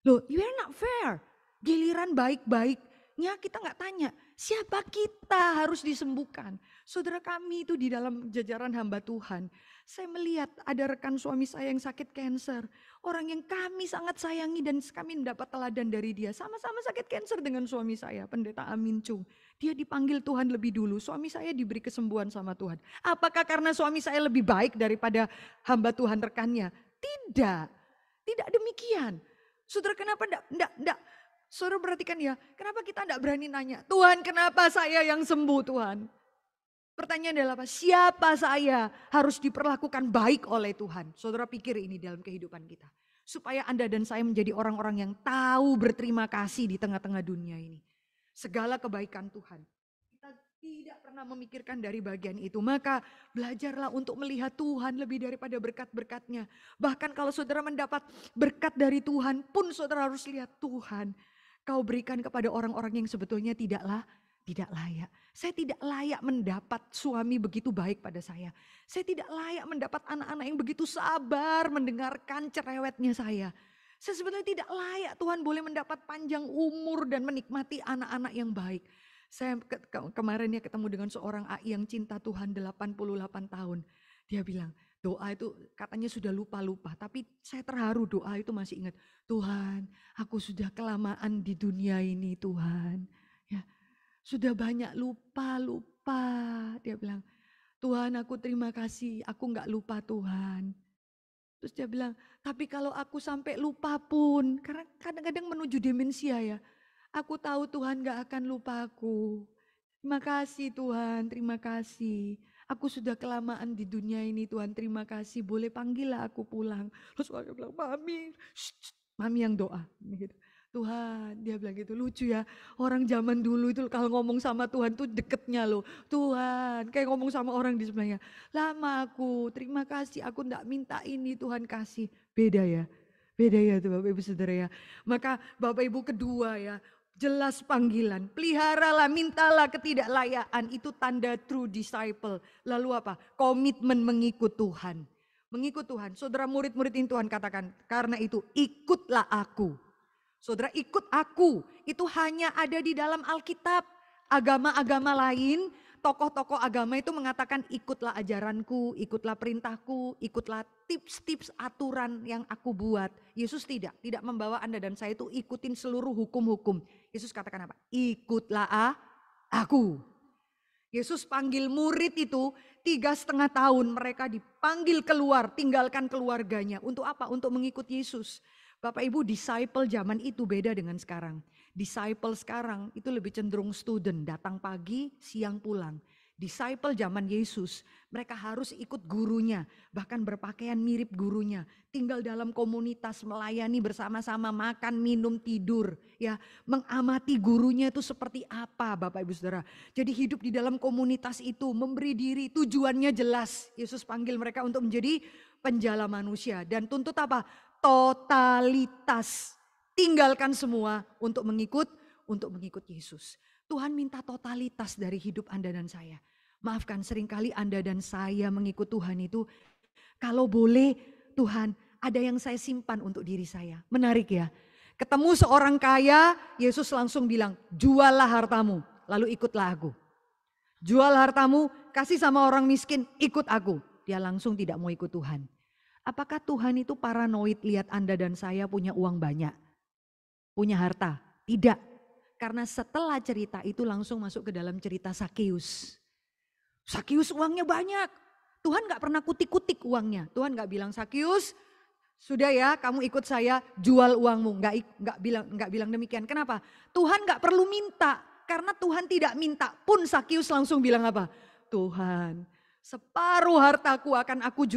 Loh, you're not fair. Giliran baik-baiknya kita enggak tanya. Siapa kita harus disembuhkan? Saudara kami itu di dalam jajaran hamba Tuhan. Saya melihat ada rekan suami saya yang sakit kanker. Orang yang kami sangat sayangi dan kami mendapat teladan dari dia. Sama-sama sakit kanker dengan suami saya, Pendeta Amin Chung. Dia dipanggil Tuhan lebih dulu, suami saya diberi kesembuhan sama Tuhan. Apakah karena suami saya lebih baik daripada hamba Tuhan rekannya? Tidak, tidak demikian. Saudara kenapa enggak? Saudara perhatikan ya, kenapa kita enggak berani nanya, Tuhan kenapa saya yang sembuh Tuhan? Pertanyaan adalah apa? Siapa saya harus diperlakukan baik oleh Tuhan? Saudara pikir ini dalam kehidupan kita. Supaya Anda dan saya menjadi orang-orang yang tahu berterima kasih di tengah-tengah dunia ini. Segala kebaikan Tuhan. Kita tidak pernah memikirkan dari bagian itu. Maka belajarlah untuk melihat Tuhan lebih daripada berkat-berkatnya. Bahkan kalau saudara mendapat berkat dari Tuhan pun saudara harus lihat Tuhan. Kau berikan kepada orang-orang yang sebetulnya tidaklah tidak layak. Saya tidak layak mendapat suami begitu baik pada saya. Saya tidak layak mendapat anak-anak yang begitu sabar mendengarkan cerewetnya saya. Saya sebenarnya tidak layak Tuhan boleh mendapat panjang umur dan menikmati anak-anak yang baik. Saya kemarin ya ketemu dengan seorang AI yang cinta Tuhan 88 tahun. Dia bilang doa itu katanya sudah lupa-lupa. Tapi saya terharu doa itu masih ingat. Tuhan aku sudah kelamaan di dunia ini Tuhan. Ya, sudah banyak lupa-lupa. Dia bilang Tuhan aku terima kasih aku gak lupa Tuhan. Terus dia bilang tapi kalau aku sampai lupa pun. Karena kadang-kadang menuju demensia ya. Aku tahu Tuhan gak akan lupa aku. Terima kasih Tuhan, terima kasih. Aku sudah kelamaan di dunia ini Tuhan, terima kasih. Boleh panggillah aku pulang. Terus aku bilang, Mami, Mami yang doa. Gitu. Tuhan, dia bilang gitu, lucu ya. Orang zaman dulu itu kalau ngomong sama Tuhan tuh deketnya loh. Tuhan, kayak ngomong sama orang di sebelahnya. Lama aku, terima kasih, aku enggak minta ini Tuhan kasih. Beda ya. Beda ya tuh Bapak Ibu Saudara ya. Maka Bapak Ibu kedua ya, jelas panggilan. Peliharalah, mintalah ketidaklayaan. Itu tanda true disciple. Lalu apa? Komitmen mengikut Tuhan. Mengikut Tuhan. Saudara murid-murid ini Tuhan katakan. Karena itu ikutlah aku. Saudara ikut aku. Itu hanya ada di dalam Alkitab. Agama-agama lain, tokoh-tokoh agama itu mengatakan ikutlah ajaranku, ikutlah perintahku, ikutlah tips-tips aturan yang aku buat. Yesus tidak membawa Anda dan saya itu ikutin seluruh hukum-hukum. Yesus katakan apa? Ikutlah aku. Yesus panggil murid itu 3,5 tahun mereka dipanggil keluar, tinggalkan keluarganya. Untuk apa? Untuk mengikut Yesus. Bapak Ibu, disciple zaman itu beda dengan sekarang. Disciple sekarang itu lebih cenderung student, datang pagi, siang pulang. Disciple zaman Yesus, mereka harus ikut gurunya, bahkan berpakaian mirip gurunya, tinggal dalam komunitas, melayani bersama-sama, makan, minum, tidur, ya, mengamati gurunya itu seperti apa, Bapak Ibu Saudara. Jadi hidup di dalam komunitas itu, memberi diri, tujuannya jelas. Yesus panggil mereka untuk menjadi penjala manusia dan tuntut apa? Totalitas. Tinggalkan semua untuk mengikut Yesus. Tuhan minta totalitas dari hidup Anda dan saya. Maafkan seringkali Anda dan saya mengikut Tuhan itu. Kalau boleh Tuhan ada yang saya simpan untuk diri saya. Menarik ya. Ketemu seorang kaya, Yesus langsung bilang juallah hartamu lalu ikutlah aku. Jual hartamu, kasih sama orang miskin, ikut aku. Dia langsung tidak mau ikut Tuhan. Apakah Tuhan itu paranoid lihat Anda dan saya punya uang banyak? Punya harta? Tidak. Karena setelah cerita itu langsung masuk ke dalam cerita Sakeus. Sakeus uangnya banyak. Tuhan gak pernah kutik-kutik uangnya. Tuhan gak bilang Sakeus, sudah ya kamu ikut saya jual uangmu. Gak bilang demikian. Kenapa? Tuhan gak perlu minta. Karena Tuhan tidak minta pun Sakeus langsung bilang apa? Tuhan, separuh hartaku akan aku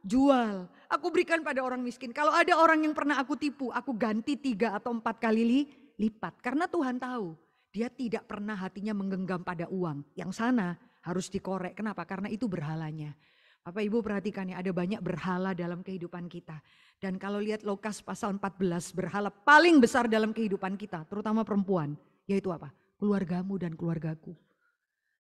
jual. Aku berikan pada orang miskin. Kalau ada orang yang pernah aku tipu, aku ganti 3 atau 4 kali lipat. Karena Tuhan tahu dia tidak pernah hatinya menggenggam pada uang. Yang sana harus dikorek. Kenapa? Karena itu berhalanya. Bapak Ibu perhatikan ya, ada banyak berhala dalam kehidupan kita. Dan kalau lihat Lukas pasal 14, berhala paling besar dalam kehidupan kita, terutama perempuan, yaitu apa? Keluargamu dan keluargaku.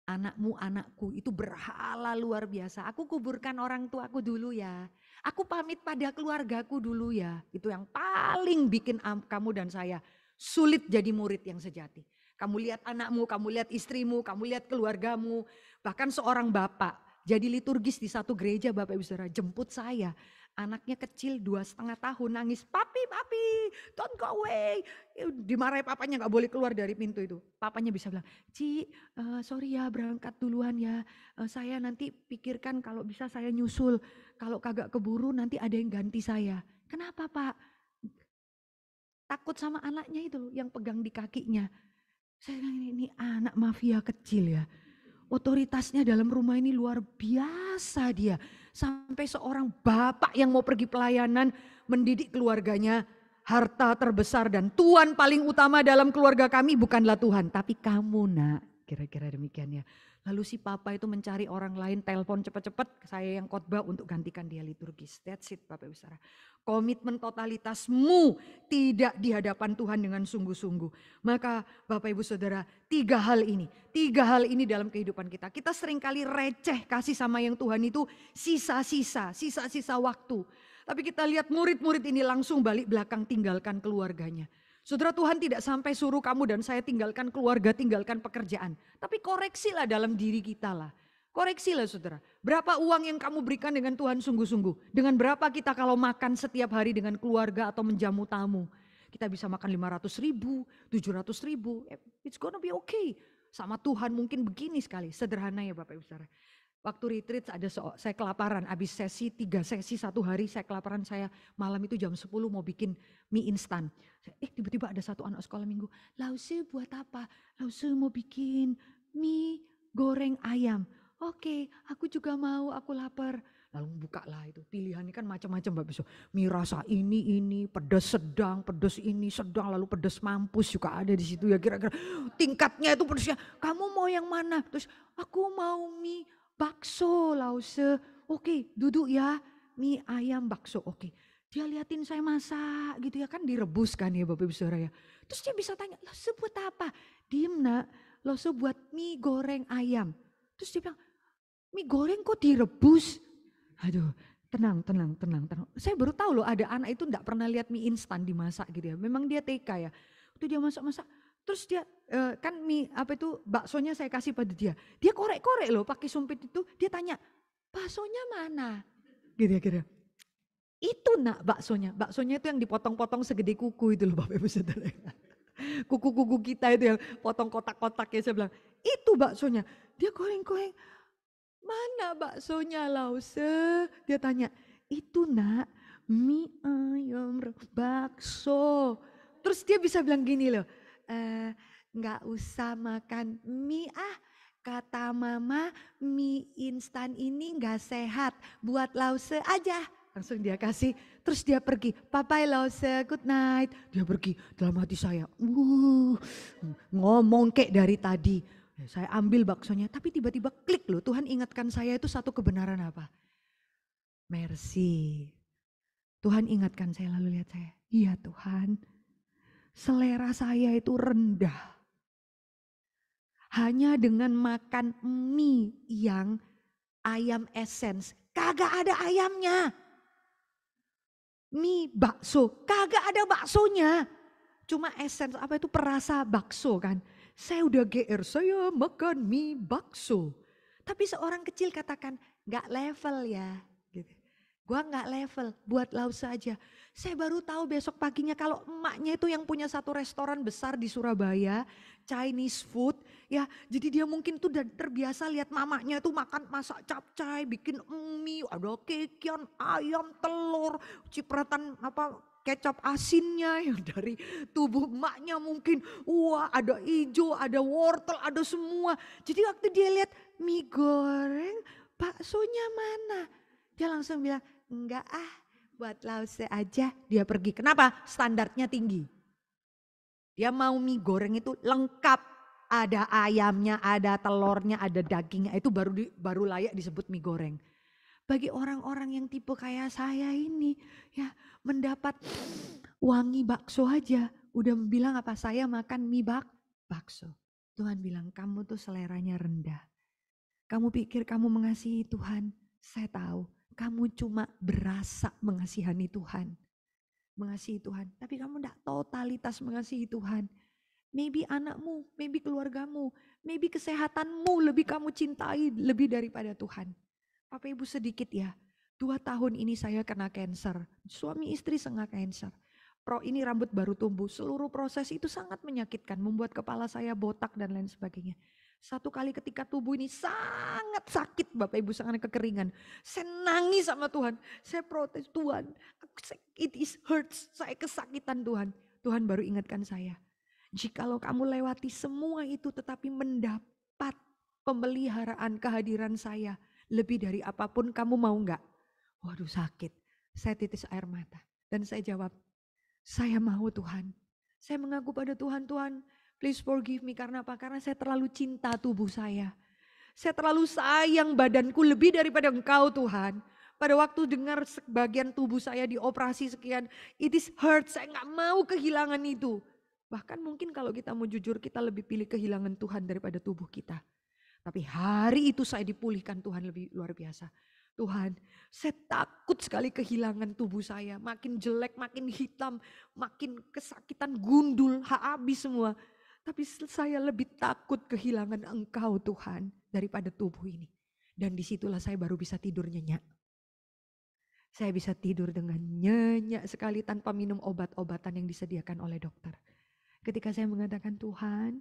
Anakmu, anakku, itu berhala luar biasa. Aku kuburkan orang tuaku dulu ya. Aku pamit pada keluargaku dulu ya. Itu yang paling bikin kamu dan saya sulit jadi murid yang sejati. Kamu lihat anakmu, kamu lihat istrimu, kamu lihat keluargamu. Bahkan seorang bapak jadi liturgis di satu gereja, Bapak Ibu Saudara, jemput saya. Anaknya kecil 2,5 tahun nangis, papi, don't go away. Dimarahi papanya gak boleh keluar dari pintu itu. Papanya bisa bilang, Ci sorry ya berangkat duluan ya. Saya nanti pikirkan kalau bisa saya nyusul. Kalau kagak keburu nanti ada yang ganti saya. Kenapa Pak? Takut sama anaknya itu loh yang pegang di kakinya. Saya bilang ini anak mafia kecil ya. Otoritasnya dalam rumah ini luar biasa dia. Sampai seorang bapak yang mau pergi pelayanan mendidik keluarganya. Harta terbesar dan tuan paling utama dalam keluarga kami bukanlah Tuhan. Tapi kamu nak. kira-kira demikian ya. Lalu si papa itu mencari orang lain, telepon cepat-cepat, saya yang khotbah untuk gantikan dia liturgis. That's it Bapak Ibu Saudara. Komitmen totalitasmu tidak di hadapan Tuhan dengan sungguh-sungguh. Maka Bapak Ibu Saudara, tiga hal ini dalam kehidupan kita. Kita seringkali receh kasih sama yang Tuhan itu sisa-sisa waktu. Tapi kita lihat murid-murid ini langsung balik belakang tinggalkan keluarganya. Saudara, Tuhan tidak sampai suruh kamu dan saya tinggalkan keluarga, tinggalkan pekerjaan. Tapi koreksilah dalam diri kita lah. Koreksilah saudara. Berapa uang yang kamu berikan dengan Tuhan sungguh-sungguh. Dengan berapa kita kalau makan setiap hari dengan keluarga atau menjamu tamu. Kita bisa makan 500 ribu, 700 ribu. It's gonna be okay. Sama Tuhan mungkin begini sekali. Sederhana ya Bapak Ibu saudara. Waktu retreat saya kelaparan, habis sesi 3 sesi 1 hari saya kelaparan, saya malam itu jam 10 mau bikin mie instan. Tiba-tiba ada satu anak sekolah minggu, Lause buat apa? Lause mau bikin mie goreng ayam. Oke, aku juga mau, aku lapar. Lalu buka lah itu, pilihannya kan macam-macam Mbak Biso. Mie rasa ini, pedas sedang, pedas ini sedang, lalu pedas mampus juga ada di situ ya kira-kira. Tingkatnya itu pedasnya, kamu mau yang mana? Terus aku mau mie bakso Lause, oke duduk ya, mie ayam bakso, oke. Dia liatin saya masak gitu ya, kan direbus kan ya Bapak Ibu Saudara ya. Terus dia bisa tanya, Lause buat apa? Diem nak, Lause buat mie goreng ayam. Terus dia bilang, mie goreng kok direbus? Aduh, tenang. Saya baru tahu loh ada anak itu enggak pernah lihat mie instan dimasak gitu ya. Memang dia TK ya. Itu dia masak-masak. Terus dia kan mie baksonya saya kasih pada dia. Dia korek-korek loh pakai sumpit itu. Dia tanya, baksonya mana? Gitu ya kira. Itu nak baksonya. Baksonya itu yang dipotong-potong segede kuku itu loh Bapak Ibu Saudara. Kuku-kuku kita itu yang potong kotak-kotak ya saya bilang. Itu baksonya. Dia goreng-goreng. Mana baksonya Lause? Dia tanya, itu nak mie ayam bakso. Terus dia bisa bilang gini loh, nggak usah makan mie kata mama mie instan ini nggak sehat, buat Lause aja. Langsung dia kasih, terus dia pergi, bye Lause, good night. Dia pergi, dalam hati saya, ngomong kayak dari tadi. Saya ambil baksonya, tapi tiba-tiba klik loh, Tuhan ingatkan saya itu satu kebenaran apa? Mercy. Tuhan ingatkan saya, lalu lihat saya, iya Tuhan, selera saya itu rendah. Hanya dengan makan mie yang ayam essence, kagak ada ayamnya. Mie bakso, kagak ada baksonya. Cuma essence, perasa bakso kan. Saya udah GR, saya makan mie bakso. Tapi seorang kecil katakan, gak level ya. Gitu. Gua gak level, buat Lause aja. Saya baru tahu besok paginya kalau emaknya itu yang punya satu restoran besar di Surabaya, Chinese food. Ya, jadi dia mungkin tuh udah terbiasa lihat mamanya tuh masak capcay, bikin mie, ada kekian, ayam, telur, cipratan kecap asinnya yang dari tubuh emaknya mungkin. Wah ada hijau, ada wortel, ada semua. Jadi waktu dia lihat mie goreng, baksonya mana? Dia langsung bilang, enggak buat Lause aja. Dia pergi. Kenapa? Standarnya tinggi. Dia mau mie goreng itu lengkap. Ada ayamnya, ada telurnya, ada dagingnya. Itu baru layak disebut mie goreng. Bagi orang-orang yang tipe kayak saya ini ya mendapat wangi bakso aja. Udah bilang apa, saya makan mie bakso. Tuhan bilang kamu tuh seleranya rendah. Kamu pikir kamu mengasihi Tuhan. Saya tahu kamu cuma berasa mengasihani Tuhan. Mengasihi Tuhan. Tapi kamu tidak totalitas mengasihi Tuhan. Maybe anakmu, maybe keluargamu, maybe kesehatanmu lebih kamu cintai lebih daripada Tuhan. Bapak Ibu sedikit ya, 2 tahun ini saya kena cancer. Suami istri kena cancer. Ini rambut baru tumbuh, seluruh proses itu sangat menyakitkan. Membuat kepala saya botak dan lain sebagainya. Satu kali ketika tubuh ini sangat sakit Bapak Ibu, sangat kekeringan. Saya nangis sama Tuhan, saya protes Tuhan, it is hurts, saya kesakitan Tuhan. Tuhan baru ingatkan saya, jikalau kamu lewati semua itu tetapi mendapat pemeliharaan kehadiran saya, lebih dari apapun kamu mau enggak? Waduh sakit. Saya titis air mata. Dan saya jawab, saya mau Tuhan. Saya mengaku pada Tuhan, Tuhan Please forgive me, karena apa? Karena saya terlalu cinta tubuh saya. Saya terlalu sayang badanku lebih daripada Engkau Tuhan. Pada waktu dengar sebagian tubuh saya dioperasi sekian, it is hurt, saya nggak mau kehilangan itu. Bahkan mungkin kalau kita mau jujur, kita lebih pilih kehilangan Tuhan daripada tubuh kita. Tapi hari itu saya dipulihkan Tuhan lebih luar biasa. Tuhan, saya takut sekali kehilangan tubuh saya. Makin jelek, makin hitam, makin kesakitan, gundul, habis semua. Tapi saya lebih takut kehilangan Engkau Tuhan daripada tubuh ini. Dan disitulah saya baru bisa tidur nyenyak. Saya bisa tidur dengan nyenyak sekali tanpa minum obat-obatan yang disediakan oleh dokter. Ketika saya mengatakan, Tuhan,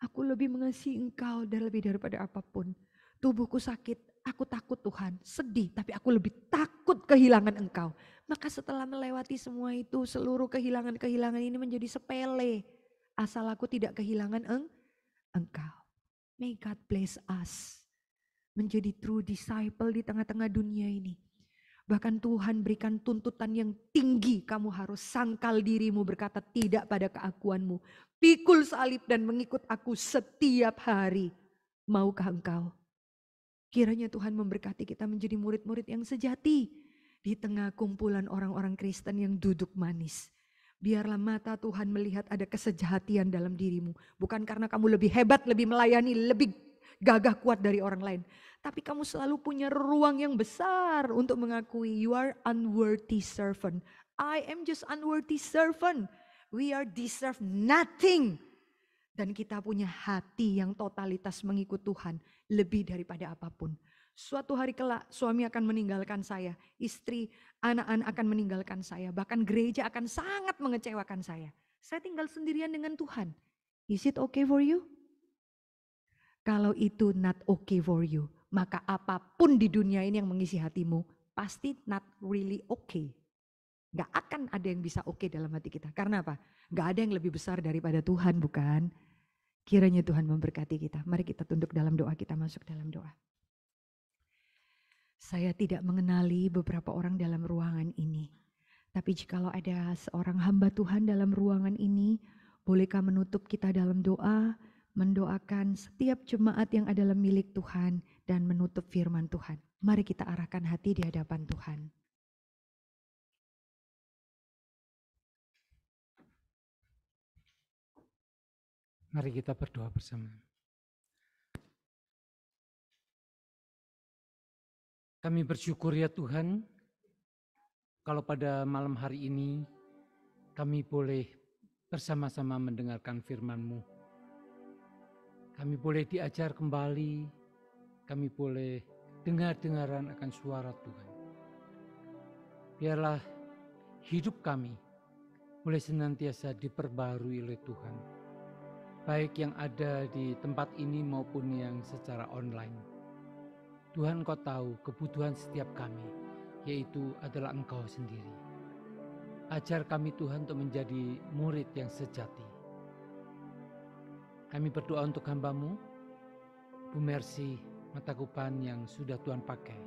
aku lebih mengasihi Engkau dan lebih daripada apapun. Tubuhku sakit, aku takut Tuhan, sedih, tapi aku lebih takut kehilangan Engkau. Maka setelah melewati semua itu, seluruh kehilangan-kehilangan ini menjadi sepele. Asal aku tidak kehilangan Engkau. May God bless us. Menjadi true disciple di tengah-tengah dunia ini. Bahkan Tuhan berikan tuntutan yang tinggi. Kamu harus sangkal dirimu, berkata tidak pada keakuanmu. Pikul salib dan mengikut aku setiap hari. Maukah engkau? Kiranya Tuhan memberkati kita menjadi murid-murid yang sejati. Di tengah kumpulan orang-orang Kristen yang duduk manis. Biarlah mata Tuhan melihat ada kesejatian dalam dirimu. Bukan karena kamu lebih hebat, lebih melayani, lebih gagah kuat dari orang lain. Tapi kamu selalu punya ruang yang besar untuk mengakui you are unworthy servant. I am just unworthy servant. We are deserve nothing. Dan kita punya hati yang totalitas mengikut Tuhan lebih daripada apapun. Suatu hari kelak suami akan meninggalkan saya, istri, anak-anak akan meninggalkan saya, bahkan gereja akan sangat mengecewakan saya. Saya tinggal sendirian dengan Tuhan. Is it okay for you? Kalau itu not okay for you, maka apapun di dunia ini yang mengisi hatimu, pasti not really okay. Gak akan ada yang bisa oke dalam hati kita. Karena apa? Gak ada yang lebih besar daripada Tuhan, bukan? Kiranya Tuhan memberkati kita. Mari kita tunduk dalam doa, kita masuk dalam doa. Saya tidak mengenali beberapa orang dalam ruangan ini. Tapi jikalau ada seorang hamba Tuhan dalam ruangan ini, bolehkah menutup kita dalam doa, mendoakan setiap jemaat yang adalah milik Tuhan dan menutup firman Tuhan. Mari kita arahkan hati di hadapan Tuhan. Mari kita berdoa bersama. Kami bersyukur ya Tuhan, kalau pada malam hari ini kami boleh bersama-sama mendengarkan firman-Mu. Kami boleh diajar kembali, kami boleh dengar-dengaran akan suara Tuhan. Biarlah hidup kami boleh senantiasa diperbarui oleh Tuhan, baik yang ada di tempat ini maupun yang secara online. Tuhan, Kau tahu kebutuhan setiap kami, yaitu adalah Engkau sendiri. Ajar kami Tuhan untuk menjadi murid yang sejati. Kami berdoa untuk hamba-Mu, Bu Mercy Matakupan yang sudah Tuhan pakai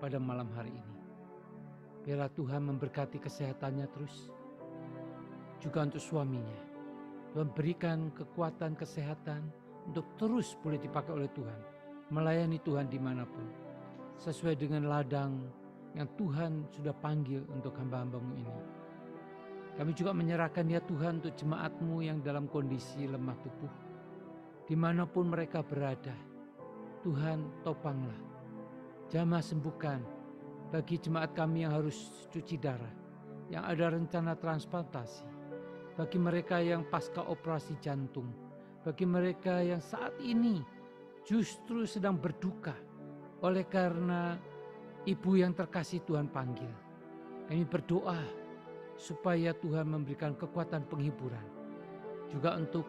pada malam hari ini. Biarlah Tuhan memberkati kesehatannya terus, juga untuk suaminya. Tuhan berikan kekuatan kesehatan untuk terus boleh dipakai oleh Tuhan. Melayani Tuhan dimanapun, sesuai dengan ladang yang Tuhan sudah panggil untuk hamba-hamba-Mu ini. Kami juga menyerahkan ya Tuhan untuk jemaat-Mu yang dalam kondisi lemah tubuh, dimanapun mereka berada. Tuhan topanglah, jamah sembuhkan bagi jemaat kami yang harus cuci darah, yang ada rencana transplantasi, bagi mereka yang pasca operasi jantung, bagi mereka yang saat ini justru sedang berduka oleh karena ibu yang terkasih Tuhan panggil. Kami berdoa supaya Tuhan memberikan kekuatan penghiburan. Juga untuk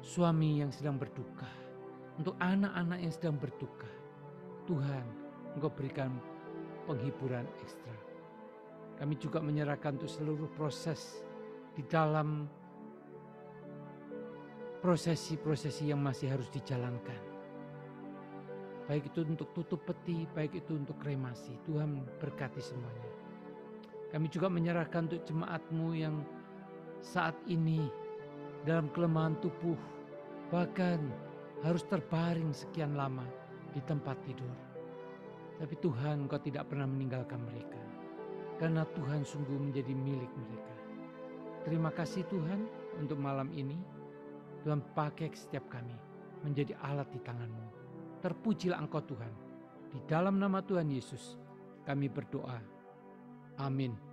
suami yang sedang berduka, untuk anak-anak yang sedang berduka. Tuhan, Engkau berikan penghiburan ekstra. Kami juga menyerahkan untuk seluruh proses di dalam prosesi-prosesi yang masih harus dijalankan. Baik itu untuk tutup peti, baik itu untuk kremasi. Tuhan berkati semuanya. Kami juga menyerahkan untuk jemaat-Mu yang saat ini dalam kelemahan tubuh, bahkan harus terbaring sekian lama di tempat tidur. Tapi Tuhan, Engkau tidak pernah meninggalkan mereka, karena Tuhan sungguh menjadi milik mereka. Terima kasih Tuhan untuk malam ini. Tuhan pakai setiap kami menjadi alat di tangan-Mu. Terpujilah Engkau Tuhan. Di dalam nama Tuhan Yesus kami berdoa. Amin.